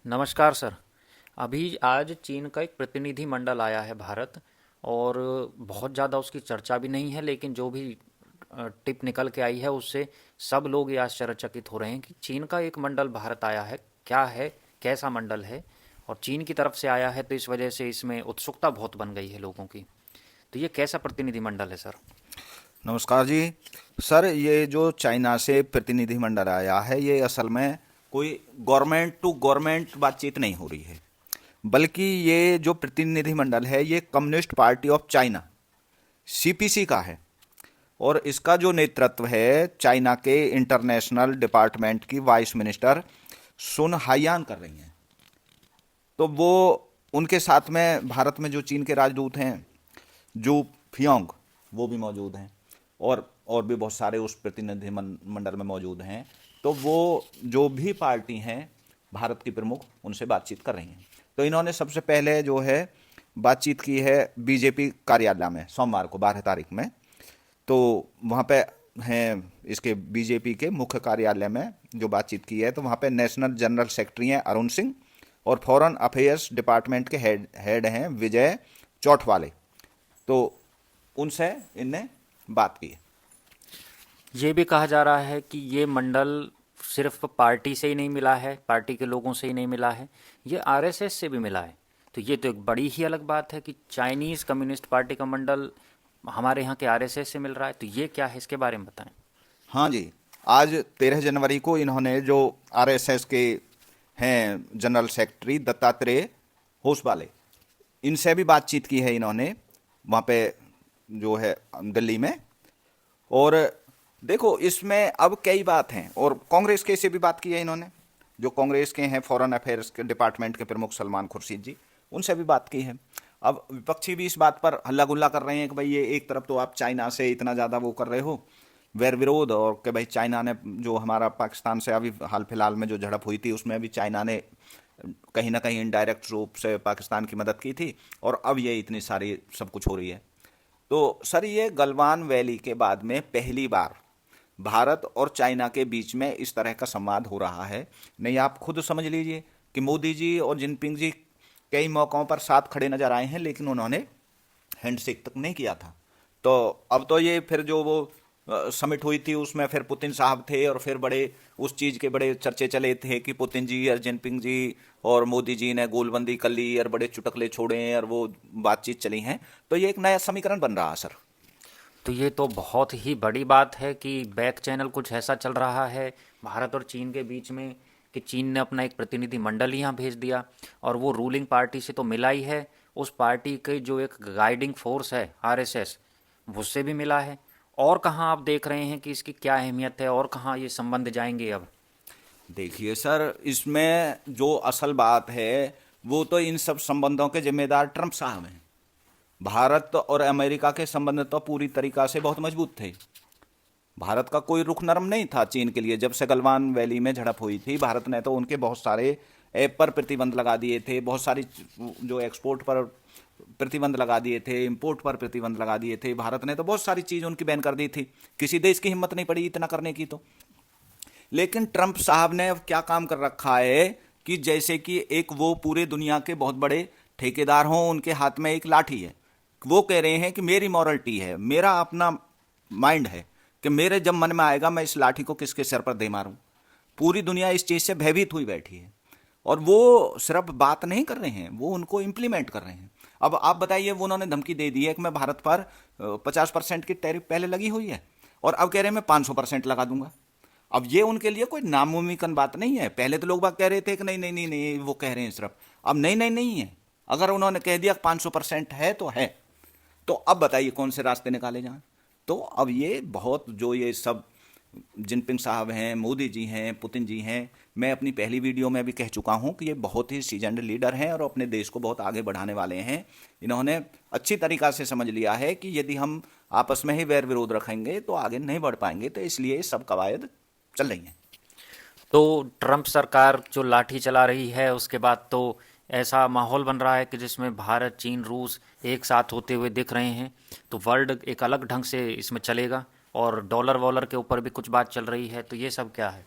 नमस्कार सर। अभी आज चीन का एक प्रतिनिधि मंडल आया है भारत। और बहुत ज़्यादा उसकी चर्चा भी नहीं है, लेकिन जो भी टिप निकल के आई है उससे सब लोग ये आश्चर्यचकित हो रहे हैं कि चीन का एक मंडल भारत आया है। क्या है, कैसा मंडल है, और चीन की तरफ से आया है, तो इस वजह से इसमें उत्सुकता बहुत बन गई है लोगों की। तो ये कैसा प्रतिनिधि मंडल है सर? नमस्कार जी। सर, ये जो चाइना से प्रतिनिधिमंडल आया है, ये असल में कोई गवर्नमेंट टू गवर्नमेंट बातचीत नहीं हो रही है, बल्कि ये जो प्रतिनिधिमंडल है ये communist party of China CPC का है। और इसका जो नेतृत्व है चाइना के इंटरनेशनल डिपार्टमेंट की वाइस मिनिस्टर सुन हायान कर रही हैं। तो वो उनके साथ में भारत में जो चीन के राजदूत हैं जू फियोंग, वो भी मौजूद हैं। और भी बहुत सारे उस प्रतिनिधि मंडल में मौजूद हैं। तो वो जो भी पार्टी हैं भारत की प्रमुख, उनसे बातचीत कर रही हैं। तो इन्होंने सबसे पहले जो है बातचीत की है बीजेपी कार्यालय में सोमवार को 12 तारीख में। तो वहाँ पे हैं इसके बीजेपी के मुख्य कार्यालय में जो बातचीत की है, तो वहाँ पे नेशनल जनरल सेक्रेटरी हैं अरुण सिंह, और फॉरेन अफेयर्स डिपार्टमेंट के हेड हैं विजय चौटवाले। तो उनसे इनने बात की। ये भी कहा जा रहा है कि ये मंडल सिर्फ पार्टी से ही नहीं मिला है, पार्टी के लोगों से ही नहीं मिला है, ये आरएसएस से भी मिला है। तो ये तो एक बड़ी ही अलग बात है कि चाइनीज़ कम्युनिस्ट पार्टी का मंडल हमारे यहाँ के आरएसएस से मिल रहा है। तो ये क्या है, इसके बारे में बताएं। हाँ जी। आज 13 जनवरी को इन्होंने जो आरएसएस के हैं जनरल सेक्रेटरी दत्तात्रेय होसबाले, इनसे भी बातचीत की है इन्होंने वहाँ पे जो है दिल्ली में। और देखो, इसमें अब कई बात हैं, और कांग्रेस के से भी बात की है इन्होंने। जो कांग्रेस के हैं फॉरेन अफेयर्स के डिपार्टमेंट के प्रमुख सलमान खुर्शीद जी, उनसे भी बात की है। अब विपक्षी भी इस बात पर हल्ला गुल्ला कर रहे हैं कि भाई ये एक तरफ तो आप चाइना से इतना ज़्यादा वो कर रहे हो वैर विरोध, और कि भाई चाइना ने जो हमारा पाकिस्तान से अभी हाल फिलहाल में जो झड़प हुई थी उसमें भी चाइना ने कहीं ना कहीं इनडायरेक्ट रूप से पाकिस्तान की मदद की थी, और अब ये इतनी सारी सब कुछ हो रही है। तो सर, ये गलवान वैली के बाद में पहली बार भारत और चाइना के बीच में इस तरह का संवाद हो रहा है। नहीं, आप खुद समझ लीजिए कि मोदी जी और जिनपिंग जी कई मौक़ों पर साथ खड़े नजर आए हैं, लेकिन उन्होंने हैंडशेक तक नहीं किया था। तो अब तो ये फिर जो वो समिट हुई थी उसमें फिर पुतिन साहब थे, और फिर बड़े उस चीज़ के बड़े चर्चे चले थे कि पुतिन जी और जिनपिंग जी और मोदी जी ने गोलबंदी कर ली और बड़े चुटकले छोड़े हैं, और वो बातचीत चली हैं। तो ये एक नया समीकरण बन रहा है सर। तो ये तो बहुत ही बड़ी बात है कि बैक चैनल कुछ ऐसा चल रहा है भारत और चीन के बीच में कि चीन ने अपना एक प्रतिनिधि मंडल यहाँ भेज दिया, और वो रूलिंग पार्टी से तो मिला ही है, उस पार्टी के जो एक गाइडिंग फोर्स है आरएसएस, उससे भी मिला है। और कहाँ आप देख रहे हैं कि इसकी क्या अहमियत है, और कहाँ ये संबंध जाएंगे अब? देखिए सर, इसमें जो असल बात है वो तो इन सब संबंधों के जिम्मेदार ट्रंप साहब हैं। भारत और अमेरिका के संबंध तो पूरी तरीका से बहुत मजबूत थे। भारत का कोई रुख नरम नहीं था चीन के लिए। जब से गलवान वैली में झड़प हुई थी, भारत ने तो उनके बहुत सारे ऐप पर प्रतिबंध लगा दिए थे, बहुत सारी जो एक्सपोर्ट पर प्रतिबंध लगा दिए थे, इंपोर्ट पर प्रतिबंध लगा दिए थे। भारत ने तो बहुत सारी चीज़ उनकी बैन कर दी थी। किसी देश की हिम्मत नहीं पड़ी इतना करने की। तो लेकिन ट्रंप साहब ने अब क्या काम कर रखा है कि जैसे कि एक वो पूरे दुनिया के बहुत बड़े ठेकेदार हों, उनके हाथ में एक लाठी है। वो कह रहे हैं कि मेरी मॉरलिटी है, मेरा अपना माइंड है कि मेरे जब मन में आएगा मैं इस लाठी को किसके सर पर दे मारूं। पूरी दुनिया इस चीज़ से भयभीत हुई बैठी है, और वो सिर्फ बात नहीं कर रहे हैं, वो उनको इम्प्लीमेंट कर रहे हैं। अब आप बताइए, वो उन्होंने धमकी दे दी है कि मैं भारत पर 50% की टैरिफ पहले लगी हुई है, और अब कह रहे हैं मैं 500% लगा दूंगा। अब ये उनके लिए कोई नामुमकिन बात नहीं है। पहले तो लोग बात कह रहे थे कि नहीं नहीं नहीं नहीं, वो कह रहे हैं सिर्फ। अब नहीं नहीं नहीं है। अगर उन्होंने कह दिया 500% है तो है। तो अब बताइए कौन से रास्ते निकाले जाएं। तो अब ये बहुत जो ये सब जिनपिंग साहब हैं, मोदी जी हैं, पुतिन जी हैं, मैं अपनी पहली वीडियो में भी कह चुका हूं कि ये बहुत ही सीजनड लीडर हैं और अपने देश को बहुत आगे बढ़ाने वाले हैं। इन्होंने अच्छी तरीक़ा से समझ लिया है कि यदि हम आपस में ही वैर विरोध रखेंगे तो आगे नहीं बढ़ पाएंगे। तो इसलिए सब कवायद चल रही हैं। तो ट्रंप सरकार जो लाठी चला रही है, उसके बाद तो ऐसा माहौल बन रहा है कि जिसमें भारत, चीन, रूस एक साथ होते हुए दिख रहे हैं। तो वर्ल्ड एक अलग ढंग से इसमें चलेगा, और डॉलर वॉलर के ऊपर भी कुछ बात चल रही है। तो ये सब क्या है?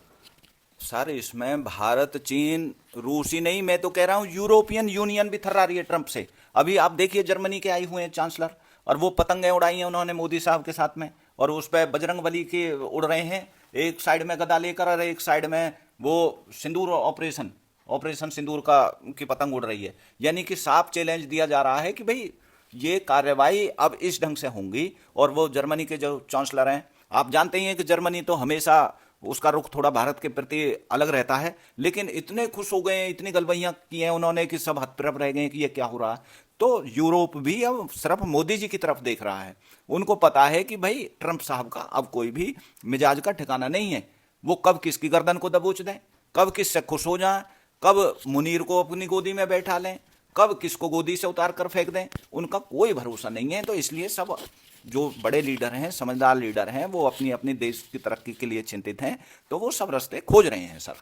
सर इसमें भारत, चीन, रूस ही नहीं, मैं तो कह रहा हूँ यूरोपियन यूनियन भी थर्रा रही है ट्रंप से। अभी आप देखिए जर्मनी के आए हुए हैं चांसलर, और वो पतंगें उड़ाई हैं उन्होंने मोदी साहब के साथ में, और उस पर बजरंग बली के उड़ रहे हैं, एक साइड में गदा लेकर और एक साइड में वो सिंदूर ऑपरेशन, ऑपरेशन सिंदूर का की पतंग उड़ रही है। यानी कि साफ चैलेंज दिया जा रहा है कि भाई ये कार्रवाई अब इस ढंग से होंगी। और वो जर्मनी के जो चांसलर हैं, आप जानते ही हैं कि जर्मनी तो हमेशा उसका रुख थोड़ा भारत के प्रति अलग रहता है, लेकिन इतने खुश हो गए हैं, इतनी गलबैयां की हैं उन्होंने कि सब हतप्रभ रह गए हैं कि ये क्या हो रहा है। तो यूरोप भी अब सिर्फ मोदी जी की तरफ देख रहा है। उनको पता है कि भाई ट्रंप साहब का अब कोई भी मिजाज का ठिकाना नहीं है। वो कब किसकी गर्दन को दबोच दें, कब किससे खुश हो जाएं, कब मुनीर को अपनी गोदी में बैठा लें, कब किसको गोदी से उतार कर फेंक दें, उनका कोई भरोसा नहीं है। तो इसलिए सब जो बड़े लीडर हैं, समझदार लीडर हैं, वो अपनी अपनी देश की तरक्की के लिए चिंतित हैं, तो वो सब रास्ते खोज रहे हैं सर।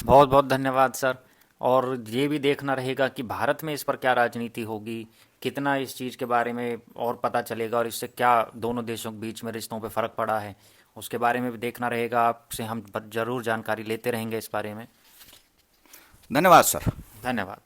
बहुत बहुत धन्यवाद सर। और ये भी देखना रहेगा कि भारत में इस पर क्या राजनीति होगी, कितना इस चीज़ के बारे में और पता चलेगा, और इससे क्या दोनों देशों के बीच में रिश्तों पे फ़र्क पड़ा है, उसके बारे में भी देखना रहेगा। आपसे हम ज़रूर जानकारी लेते रहेंगे इस बारे में। धन्यवाद सर। धन्यवाद।